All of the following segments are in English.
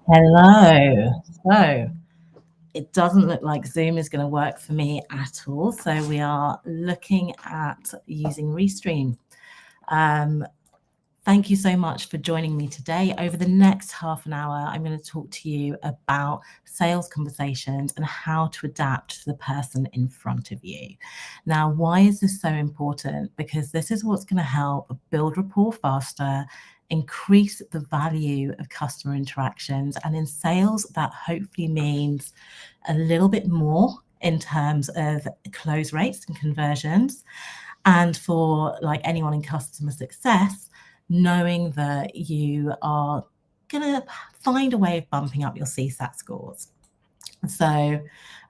Hello. So it doesn't look like Zoom is going to work for me at all. So we are looking at using Restream. Um, Thank you so much for joining me today. Over the next half an hour, I'm going to talk to you about sales conversations and how to adapt to the person in front of you. Now, why is this so important? Because this is what's going to help build rapport faster, increase the value of customer interactions, and in sales, that hopefully means a little bit more in terms of close rates and conversions. And for like anyone in customer success, knowing that you are going to find a way of bumping up your CSAT scores. So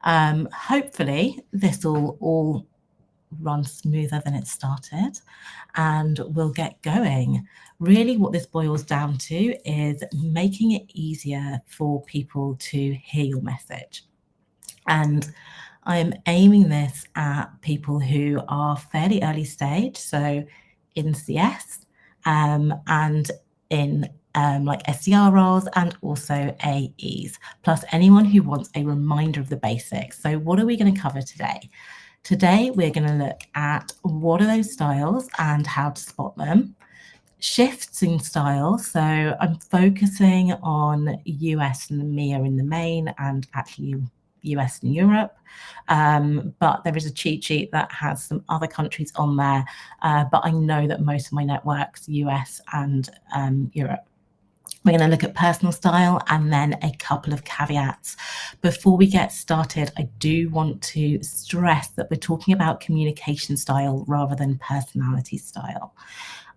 hopefully this will all run smoother than it started and we'll get going. Really what this boils down to is making it easier for people to hear your message. And I'm aiming this at people who are fairly early stage, so in CS and in like SDR roles and also AEs, plus anyone who wants a reminder of the basics. So what are we going to cover today? Today, we're going to look at what are those styles and how to spot them. Shifts in style. So I'm focusing on US and EMEA in the main and actually US and Europe. But there is a cheat sheet that has some other countries on there. But I know that most of my network's US and Europe. We're going to look at personal style and then a couple of caveats. Before we get started, I do want to stress that we're talking about communication style rather than personality style.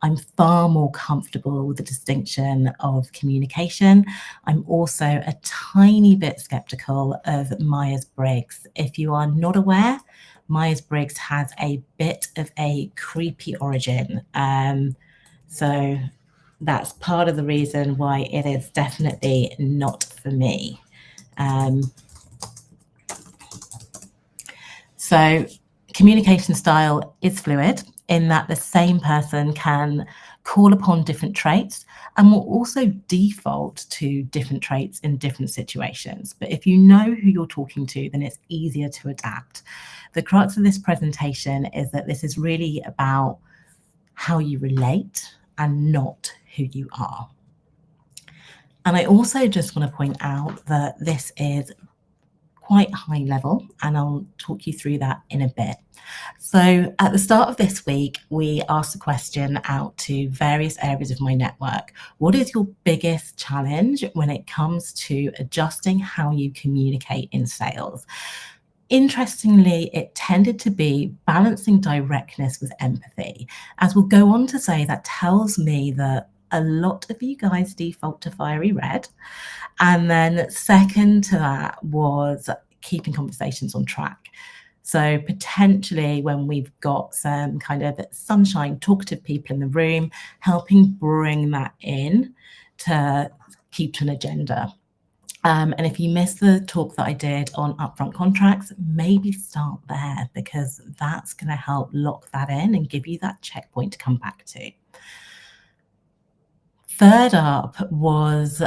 I'm far more comfortable with the distinction of communication. I'm also a tiny bit skeptical of Myers-Briggs. If you are not aware, Myers-Briggs has a bit of a creepy origin. So that's part of the reason why it is definitely not for me. So communication style is fluid in that the same person can call upon different traits and will also default to different traits in different situations. But if you know who you're talking to, then it's easier to adapt. The crux of this presentation is that this is really about how you relate and not who you are. And I also just want to point out that this is quite high level, and I'll talk you through that in a bit. So at the start of this week, we asked a question out to various areas of my network. What is your biggest challenge when it comes to adjusting how you communicate in sales? Interestingly, it tended to be balancing directness with empathy. As we'll go on to say, that tells me that a lot of you guys default to fiery red. And then second to that was keeping conversations on track. So potentially when we've got some kind of sunshine, talkative people in the room, helping bring that in to keep to an agenda. And if you missed the talk that I did on upfront contracts, maybe start there because that's going to help lock that in and give you that checkpoint to come back to. Third up was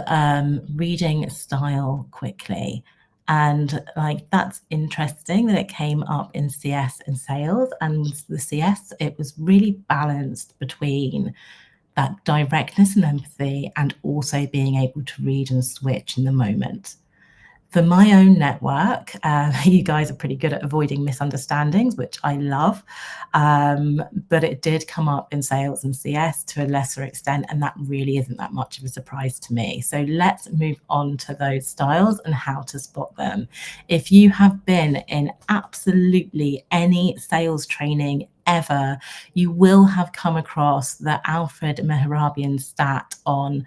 reading style quickly. And like that's interesting that it came up in CS and sales. And the CS, it was really balanced between that directness and empathy and also being able to read and switch in the moment. For my own network, you guys are pretty good at avoiding misunderstandings, which I love. But it did come up in sales and CS to a lesser extent, and that really isn't that much of a surprise to me. So let's move on to those styles and how to spot them. If you have been in absolutely any sales training ever, you will have come across the Alfred Mehrabian stat on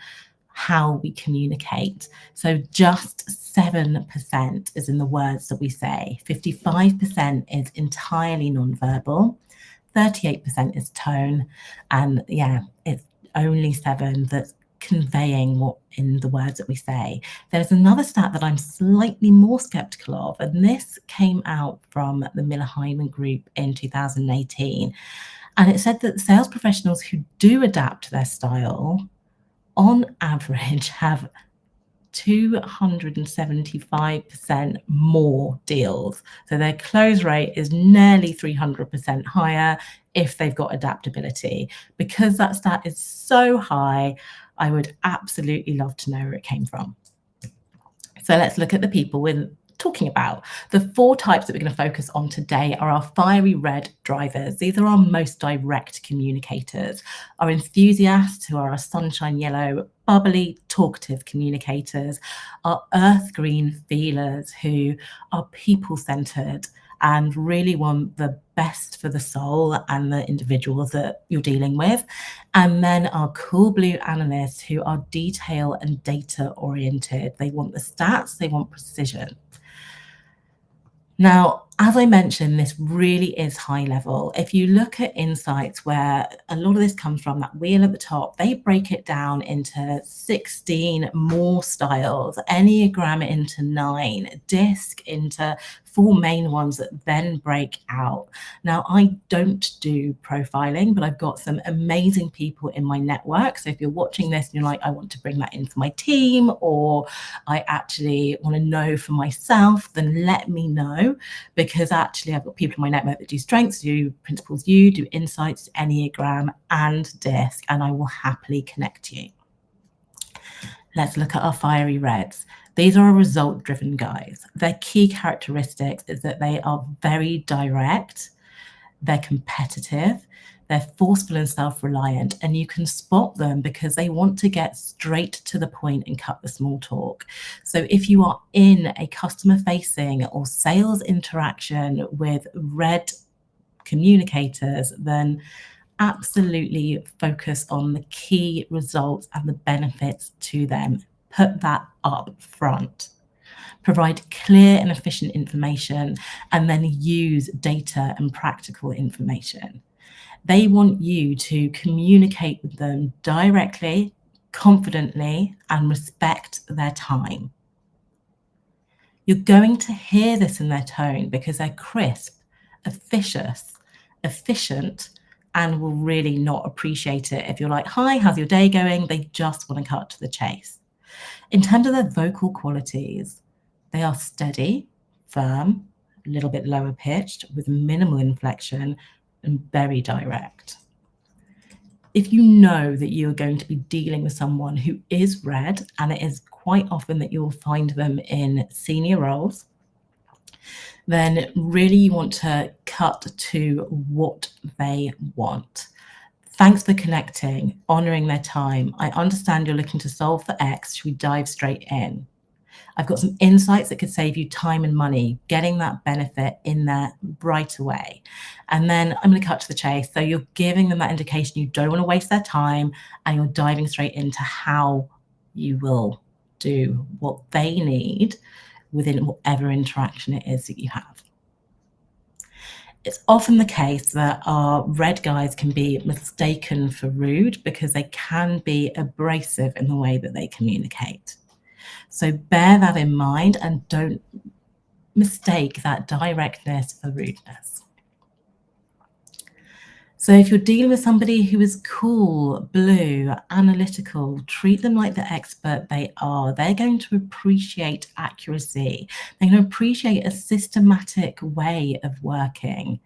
how we communicate. So just 7% is in the words that we say. 55% is entirely nonverbal. 38% is tone. And yeah, it's only 7 that's conveying what in the words that we say. There's another stat that I'm slightly more skeptical of, and this came out from the Miller Hyman Group in 2018. And it said that sales professionals who do adapt their style on average have 275% more deals. So their close rate is nearly 300% higher if they've got adaptability. Because that stat is so high, I would absolutely love to know where it came from. So let's look at the people we're talking about. The 4 types that we're going to focus on today are our fiery red drivers. These are our most direct communicators. Our enthusiasts, who are our sunshine yellow, bubbly, talkative communicators. Our earth green feelers, who are people-centered and really want the best for the soul and the individuals that you're dealing with. And then our cool blue analysts, who are detail and data oriented. They want the stats, they want precision. Now, as I mentioned, this really is high level. If you look at insights, where a lot of this comes from, that wheel at the top, they break it down into 16 more styles, Enneagram into 9, DISC into 4 main ones that then break out. Now, I don't do profiling, but I've got some amazing people in my network. So if you're watching this and you're like, I want to bring that in for my team, or I actually want to know for myself, then let me know, because actually I've got people in my network that do strengths, do principles U, do insights, Enneagram and DISC, and I will happily connect you. Let's look at our fiery reds. These are result-driven guys. Their key characteristics is that they are very direct, they're competitive, they're forceful and self-reliant, and you can spot them because they want to get straight to the point and cut the small talk. So if you are in a customer-facing or sales interaction with red communicators, then absolutely focus on the key results and the benefits to them. Put that up front. Provide clear and efficient information, and then use data and practical information. They want you to communicate with them directly, confidently, and respect their time. You're going to hear this in their tone because they're crisp, efficient, and will really not appreciate it if you're like, hi, how's your day going? They just want to cut to the chase. In terms of their vocal qualities, they are steady, firm, a little bit lower pitched, with minimal inflection, and very direct. If you know that you're going to be dealing with someone who is red, and it is quite often that you'll find them in senior roles, then really you want to cut to what they want. Thanks for connecting, honoring their time. I understand you're looking to solve for X. Should we dive straight in? I've got some insights that could save you time and money, getting that benefit in there right away. And then I'm going to cut to the chase. So you're giving them that indication you don't want to waste their time, and you're diving straight into how you will do what they need within whatever interaction it is that you have. It's often the case that our red guys can be mistaken for rude because they can be abrasive in the way that they communicate. So bear that in mind and don't mistake that directness for rudeness. So if you're dealing with somebody who is cool, blue, analytical, treat them like the expert they are. They're going to appreciate accuracy. They're going to appreciate a systematic way of working.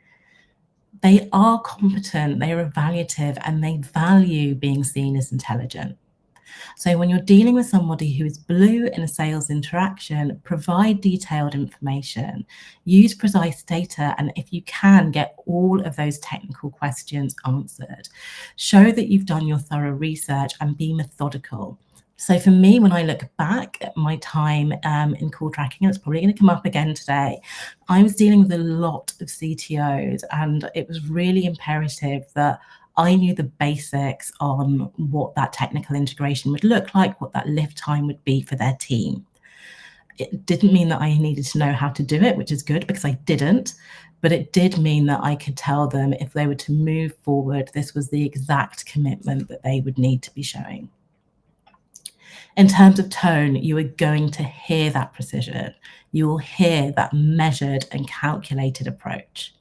They are competent, they are evaluative, and they value being seen as intelligent. So when you're dealing with somebody who is blue in a sales interaction, provide detailed information, use precise data, and if you can, get all of those technical questions answered. Show that you've done your thorough research and be methodical. So for me, when I look back at my time in call tracking, and it's probably going to come up again today, I was dealing with a lot of CTOs, and it was really imperative that I knew the basics on what that technical integration would look like, what that lift time would be for their team. It didn't mean that I needed to know how to do it, which is good because I didn't, but it did mean that I could tell them if they were to move forward, this was the exact commitment that they would need to be showing. In terms of tone, you are going to hear that precision. You will hear that measured and calculated approach.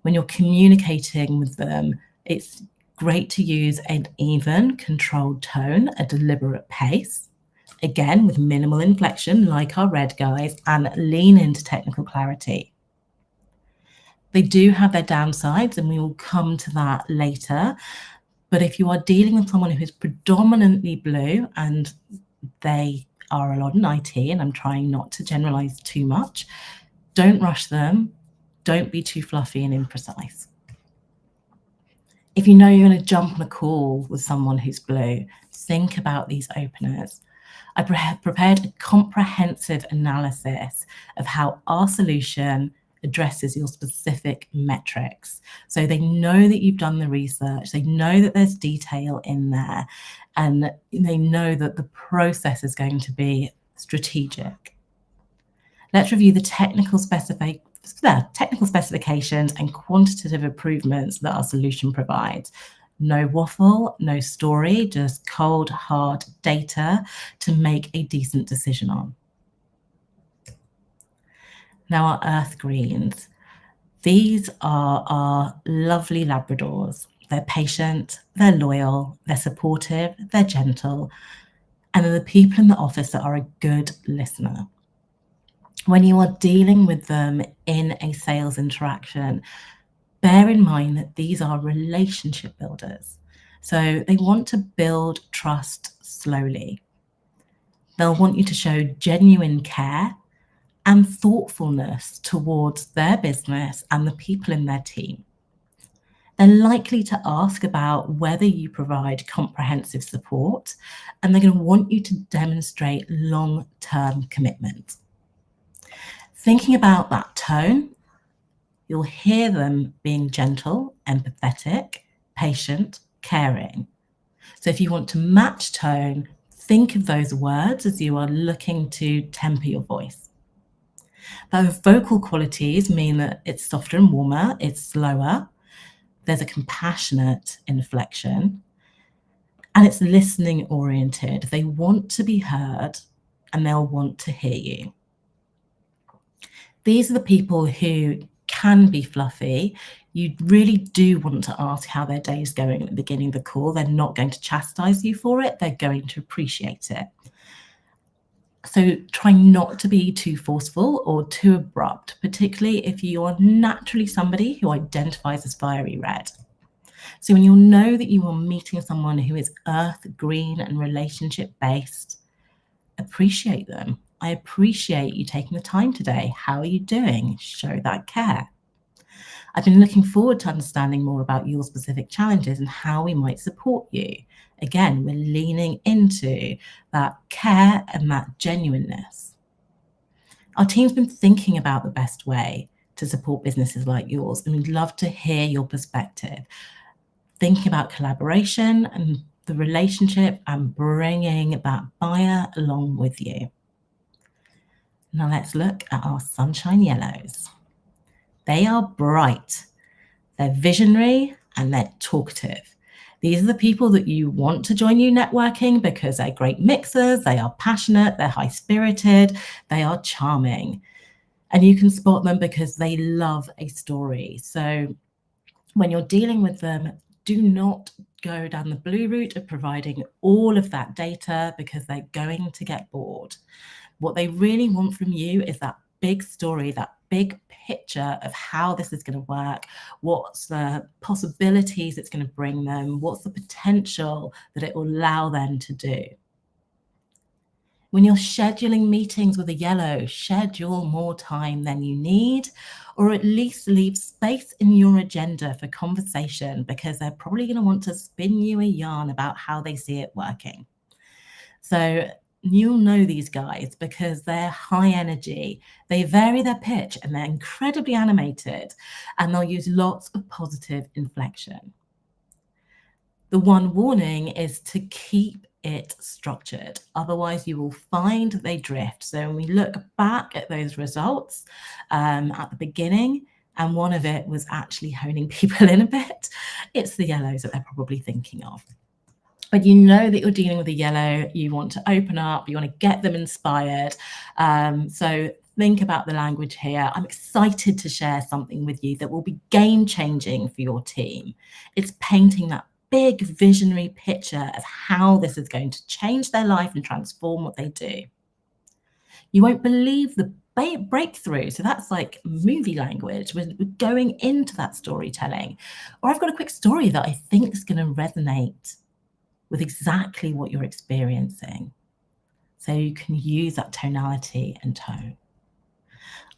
When you're communicating with them, it's great to use an even, controlled tone, a deliberate pace. again with minimal inflection like our red guys, and lean into technical clarity. They do have their downsides, and we will come to that later. But if you are dealing with someone who is predominantly blue, and they are a lot in IT, and I'm trying not to generalize too much, don't rush them. Don't be too fluffy and imprecise. If you know you're going to jump on a call with someone who's blue, think about these openers. I prepared a comprehensive analysis of how our solution addresses your specific metrics. So they know that you've done the research, they know that there's detail in there, and they know that the process is going to be strategic. Let's review the technical specifications and quantitative improvements that our solution provides. No waffle, no story, just cold, hard data to make a decent decision on. Now our earth greens. These are our lovely Labradors. They're patient, they're loyal, they're supportive, they're gentle, and they're the people in the office that are a good listener. When you are dealing with them in a sales interaction, bear in mind that these are relationship builders. So they want to build trust slowly. They'll want you to show genuine care and thoughtfulness towards their business and the people in their team. They're likely to ask about whether you provide comprehensive support, and they're going to want you to demonstrate long-term commitment. Thinking about that tone, you'll hear them being gentle, empathetic, patient, caring. So if you want to match tone, think of those words as you are looking to temper your voice. Those vocal qualities mean that it's softer and warmer, it's slower, there's a compassionate inflection, and it's listening oriented. They want to be heard and they'll want to hear you. These are the people who can be fluffy. You really do want to ask how their day is going at the beginning of the call. They're not going to chastise you for it. They're going to appreciate it. So try not to be too forceful or too abrupt, particularly if you are naturally somebody who identifies as fiery red. So when you'll know that you are meeting someone who is earth, green, and relationship based, appreciate them. I appreciate you taking the time today. How are you doing? Show that care. I've been looking forward to understanding more about your specific challenges and how we might support you. Again, we're leaning into that care and that genuineness. Our team's been thinking about the best way to support businesses like yours, and we'd love to hear your perspective. Thinking about collaboration and the relationship and bringing that buyer along with you. Now let's look at our sunshine yellows. They are bright, they're visionary, and they're talkative. These are the people that you want to join you networking because they're great mixers, they are passionate, they're high-spirited, they are charming. And you can spot them because they love a story. So when you're dealing with them, do not go down the blue route of providing all of that data because they're going to get bored. What they really want from you is that big story, that big picture of how this is going to work, what's the possibilities it's going to bring them, what's the potential that it will allow them to do. When you're scheduling meetings with a yellow, schedule more time than you need, or at least leave space in your agenda for conversation because they're probably going to want to spin you a yarn about how they see it working. So you'll know these guys because they're high energy, they vary their pitch, and they're incredibly animated, and they'll use lots of positive inflection. The one warning is to keep it structured. Otherwise, you will find they drift. So when we look back at those results at the beginning, and one of it was actually honing people in a bit, it's the yellows that they're probably thinking of. But you know that you're dealing with a yellow, you want to open up, you want to get them inspired. So think about the language here. I'm excited to share something with you that will be game-changing for your team. It's painting that big visionary picture of how this is going to change their life and transform what they do. You won't believe the breakthrough. So that's like movie language. We're going into that storytelling. Or I've got a quick story that I think is going to resonate with exactly what you're experiencing. So you can use that tonality and tone.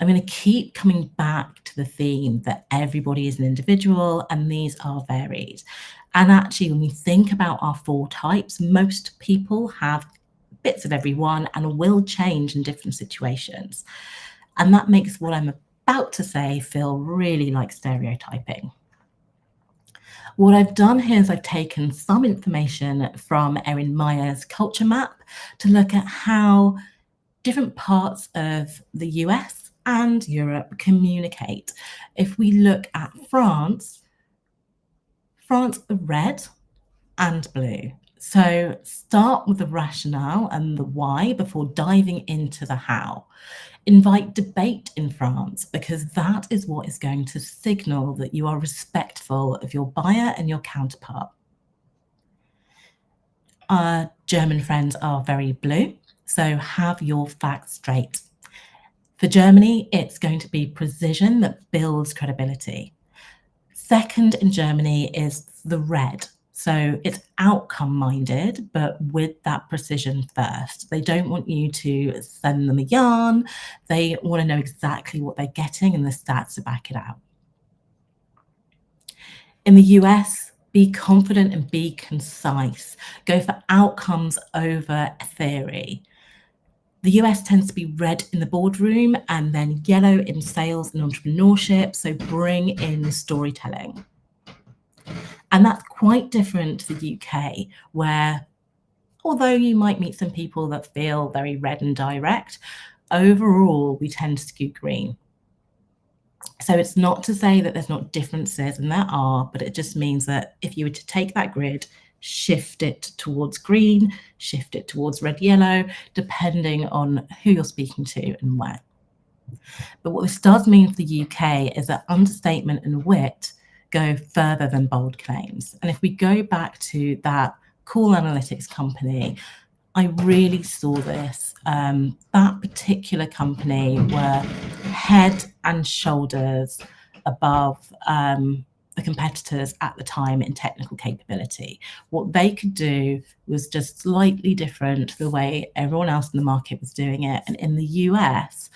I'm going to keep coming back to the theme that everybody is an individual and these are varied. And actually, when we think about our 4 types, most people have bits of every one and will change in different situations. And that makes what I'm about to say feel really like stereotyping. What I've done here is I've taken some information from Erin Meyer's culture map to look at how different parts of the US and Europe communicate. If we look at France are red and blue. So start with the rationale and the why before diving into the how. Invite debate in France because that is what is going to signal that you are respectful of your buyer and your counterpart. Our German friends are very blue, so have your facts straight. For Germany, it's going to be precision that builds credibility. Second in Germany is the red. So it's outcome minded, but with that precision first. They don't want you to send them a yarn. They want to know exactly what they're getting and the stats to back it out. In the US, be confident and be concise. Go for outcomes over theory. The US tends to be red in the boardroom and then yellow in sales and entrepreneurship. So bring in storytelling. And that's quite different to the UK, where although you might meet some people that feel very red and direct, overall, we tend to skew green. So it's not to say that there's not differences, and there are, but it just means that if you were to take that grid, shift it towards green, shift it towards red, yellow, depending on who you're speaking to and where. But what this does mean for the UK is that understatement and wit go further than bold claims. And if we go back to that cool analytics company, I really saw this. That particular company were head and shoulders above the competitors at the time in technical capability. What they could do was just slightly different to the way everyone else in the market was doing it. And in the US,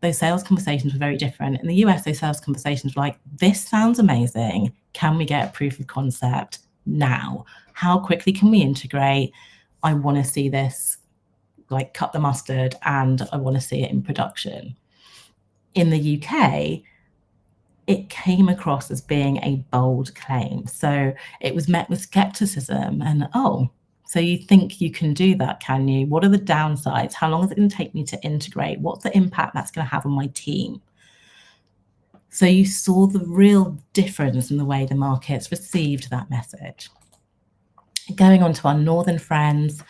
those sales conversations were very different. In the US, those sales conversations were like, this sounds amazing. Can we get a proof of concept now? How quickly can we integrate? I want to see this, like, cut the mustard, and I want to see it in production. In the UK, it came across as being a bold claim. So it was met with skepticism and, oh, so you think you can do that, can you? What are the downsides? How long is it going to take me to integrate? What's the impact that's going to have on my team? So you saw the real difference in the way the markets received that message. Going on to our northern friends,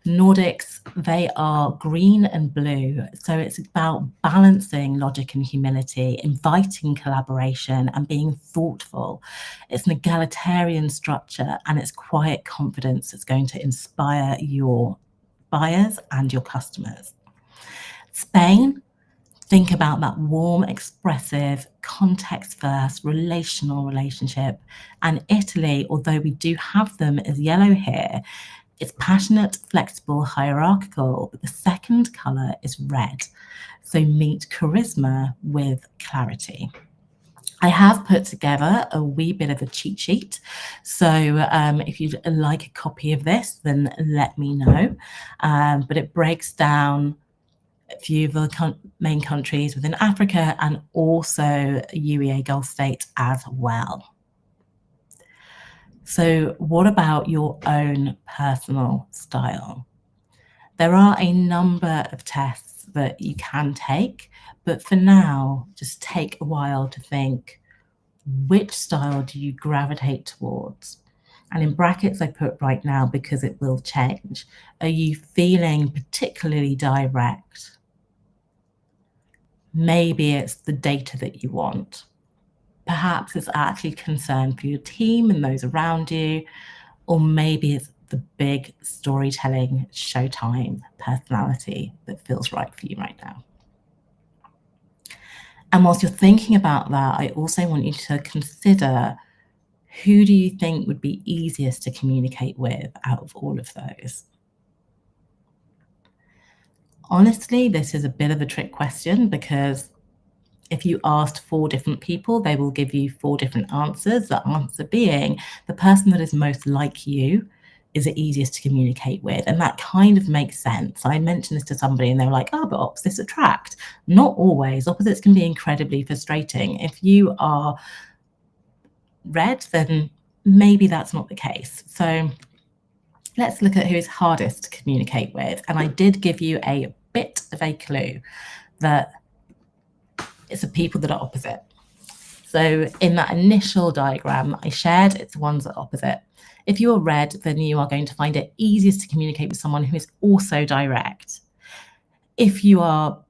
Nordics, they are green and blue. So it's about balancing logic and humility, inviting collaboration and being thoughtful. It's an egalitarian structure and it's quiet confidence that's going to inspire your buyers and your customers. Spain, think about that warm, expressive, context-first, relational relationship. And Italy, although we do have them as yellow here, it's passionate, flexible, hierarchical, but the second color is red. So meet charisma with clarity. I have put together a wee bit of a cheat sheet. So if you'd like a copy of this, then let me know. But it breaks down a few of the main countries within Africa and also UEA Gulf states as well. So what about your own personal style? There are a number of tests that you can take, but for now, just take a while to think, which style do you gravitate towards? And in brackets, I put right now because it will change. Are you feeling particularly direct? Maybe it's the data that you want. Perhaps it's actually concern for your team and those around you, or maybe it's the big storytelling showtime personality that feels right for you right now. And whilst you're thinking about that, I also want you to consider, who do you think would be easiest to communicate with out of all of those? Honestly, this is a bit of a trick question, because if you asked 4 different people, they will give you 4 different answers. The answer being the person that is most like you is the easiest to communicate with. And that kind of makes sense. I mentioned this to somebody and they were like, oh, but opposites attract. Not always. Opposites can be incredibly frustrating. If you are red, then maybe that's not the case. So let's look at who is hardest to communicate with. And I did give you a bit of a clue that it's the people that are opposite. So in that initial diagram I shared, it's the ones that are opposite. If you are red, then you are going to find it easiest to communicate with someone who is also direct. If you are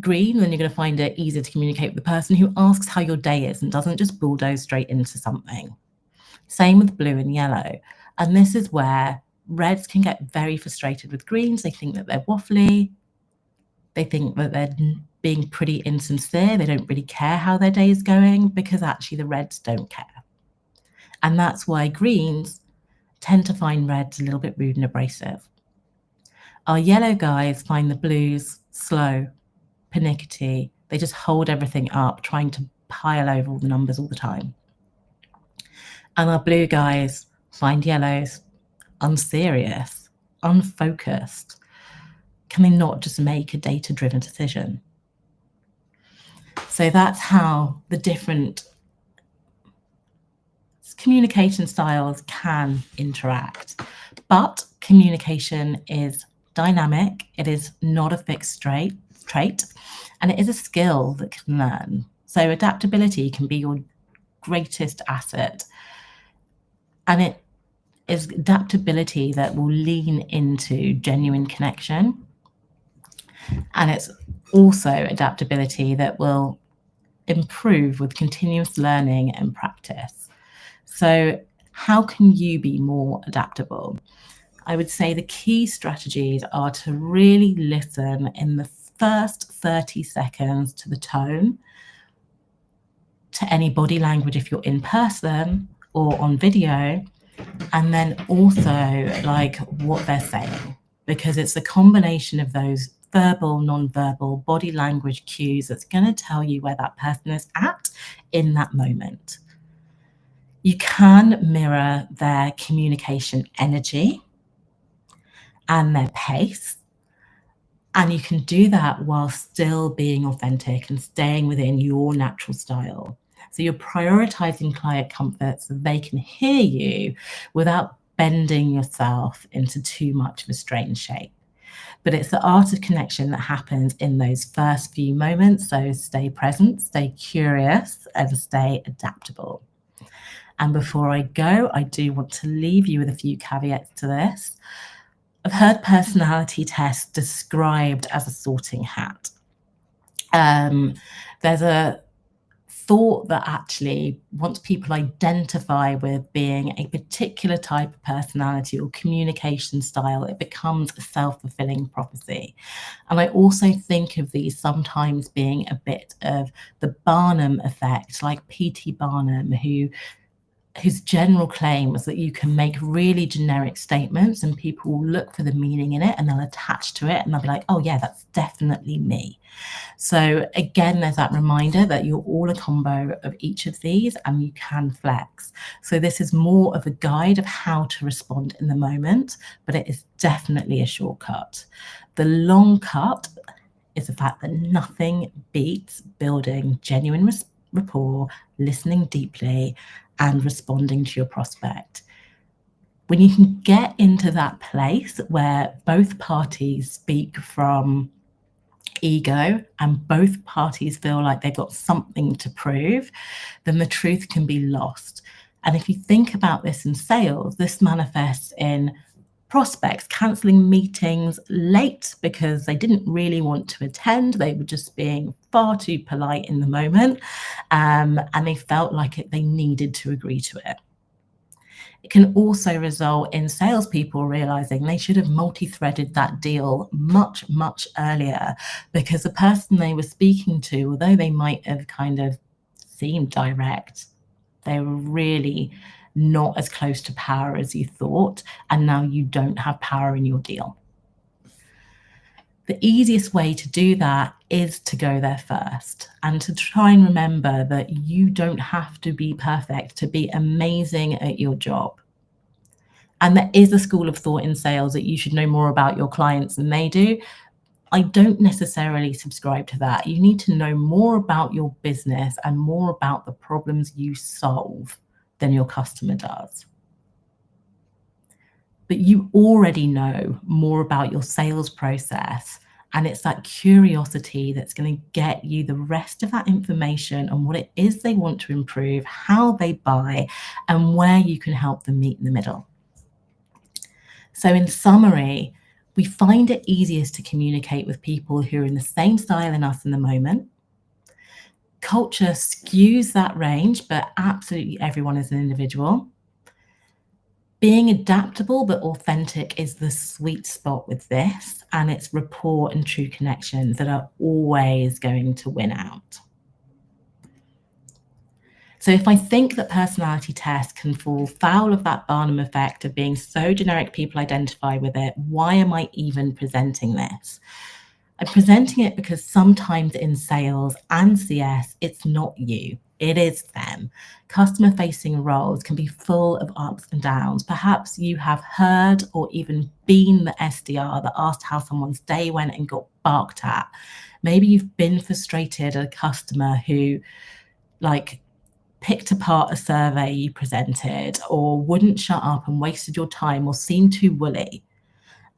green, then you're going to find it easier to communicate with the person who asks how your day is and doesn't just bulldoze straight into something. Same with blue and yellow. And this is where reds can get very frustrated with greens. They think that they're waffly. They think that they're being pretty insincere. They don't really care how their day is going, because actually the reds don't care. And that's why greens tend to find reds a little bit rude and abrasive. Our yellow guys find the blues slow, pernickety. They just hold everything up, trying to pile over all the numbers all the time. And our blue guys find yellows unserious, unfocused. Can they not just make a data-driven decision? So that's how the different communication styles can interact. But communication is dynamic. It is not a fixed trait, and it is a skill that can learn. So adaptability can be your greatest asset. And it is adaptability that will lean into genuine connection. And it's also adaptability that will improve with continuous learning and practice. So how can you be more adaptable? I would say the key strategies are to really listen in the first 30 seconds to the tone, to any body language if you're in person or on video, and then also like what they're saying, because it's a combination of those verbal, non-verbal body language cues that's going to tell you where that person is at in that moment. You can mirror their communication energy and their pace, and you can do that while still being authentic and staying within your natural style. So you're prioritizing client comfort so they can hear you without bending yourself into too much of a strange shape. But it's the art of connection that happens in those first few moments. So stay present, stay curious, and stay adaptable. And before I go, I do want to leave you with a few caveats to this. I've heard personality tests described as a sorting hat. There's a thought that actually once people identify with being a particular type of personality or communication style, it becomes a self-fulfilling prophecy. And I also think of these sometimes being a bit of the Barnum effect, like P.T. Barnum, whose general claim was that you can make really generic statements and people will look for the meaning in it and they'll attach to it and they'll be like, oh yeah, that's definitely me. So again, there's that reminder that you're all a combo of each of these and you can flex. So this is more of a guide of how to respond in the moment, but it is definitely a shortcut. The long cut is the fact that nothing beats building genuine rapport, listening deeply, and responding to your prospect. When you can get into that place where both parties speak from ego and both parties feel like they've got something to prove, then the truth can be lost. And if you think about this in sales, this manifests in Prospects cancelling meetings late because they didn't really want to attend. They were just being far too polite in the moment, and they felt like they needed to agree to it. It can also result in salespeople realizing they should have multi-threaded that deal much, much earlier, because the person they were speaking to, although they might have kind of seemed direct, they were really not as close to power as you thought, and now you don't have power in your deal. The easiest way to do that is to go there first and to try and remember that you don't have to be perfect to be amazing at your job. And there is a school of thought in sales that you should know more about your clients than they do. I don't necessarily subscribe to that. You need to know more about your business and more about the problems you solve than your customer does. But you already know more about your sales process, and it's that curiosity that's going to get you the rest of that information on what it is they want to improve, how they buy, and where you can help them meet in the middle. So in summary, we find it easiest to communicate with people who are in the same style in us in the moment. Culture skews that range, but absolutely everyone is an individual. Being adaptable but authentic is the sweet spot with this, and it's rapport and true connections that are always going to win out. So if I think that personality tests can fall foul of that Barnum effect of being so generic people identify with it, why am I even presenting this? I'm presenting it because sometimes in sales and CS, it's not you. It is them. Customer-facing roles can be full of ups and downs. Perhaps you have heard or even been the SDR that asked how someone's day went and got barked at. Maybe you've been frustrated at a customer who picked apart a survey you presented or wouldn't shut up and wasted your time or seemed too woolly.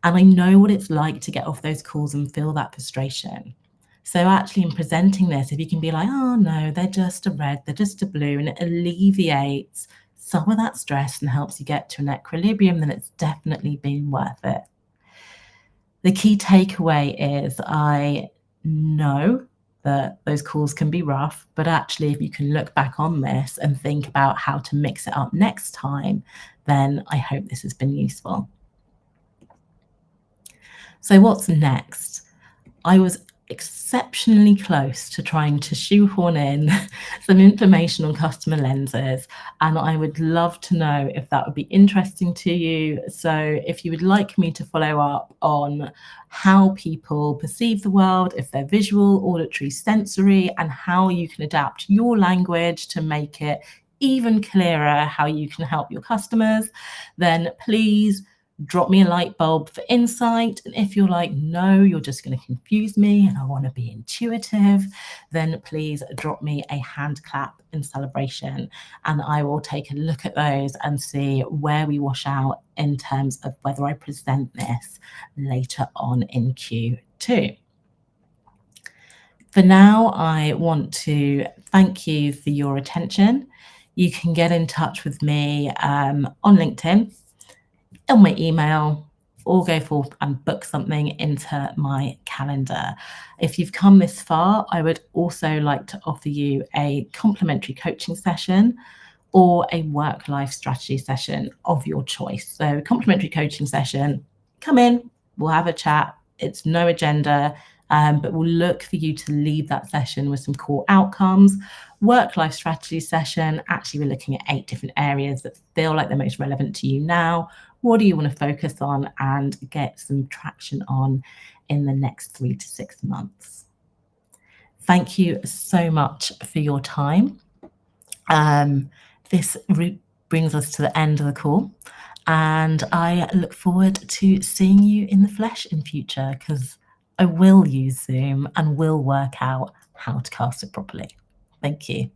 And I know what it's like to get off those calls and feel that frustration. So actually in presenting this, if you can be like, oh no, they're just a red, they're just a blue, and it alleviates some of that stress and helps you get to an equilibrium, then it's definitely been worth it. The key takeaway is I know that those calls can be rough, but actually if you can look back on this and think about how to mix it up next time, then I hope this has been useful. So what's next? I was exceptionally close to trying to shoehorn in some information on customer lenses, and I would love to know if that would be interesting to you. So if you would like me to follow up on how people perceive the world, if they're visual, auditory, sensory, and how you can adapt your language to make it even clearer how you can help your customers, then please drop me a light bulb for insight. And if you're like, no, you're just going to confuse me and I want to be intuitive, then please drop me a hand clap in celebration. And I will take a look at those and see where we wash out in terms of whether I present this later on in Q2. For now, I want to thank you for your attention. You can get in touch with me on LinkedIn, on my email, or go forth and book something into my calendar. If you've come this far, I would also like to offer you a complimentary coaching session or a work-life strategy session of your choice. So complimentary coaching session, come in, we'll have a chat. It's no agenda, but we'll look for you to leave that session with some core outcomes. Work-life strategy session, actually we're looking at 8 different areas that feel like they're most relevant to you now. What do you want to focus on and get some traction on in the next 3 to 6 months? Thank you so much for your time. This brings us to the end of the call, and I look forward to seeing you in the flesh in future, because I will use Zoom and will work out how to cast it properly. Thank you.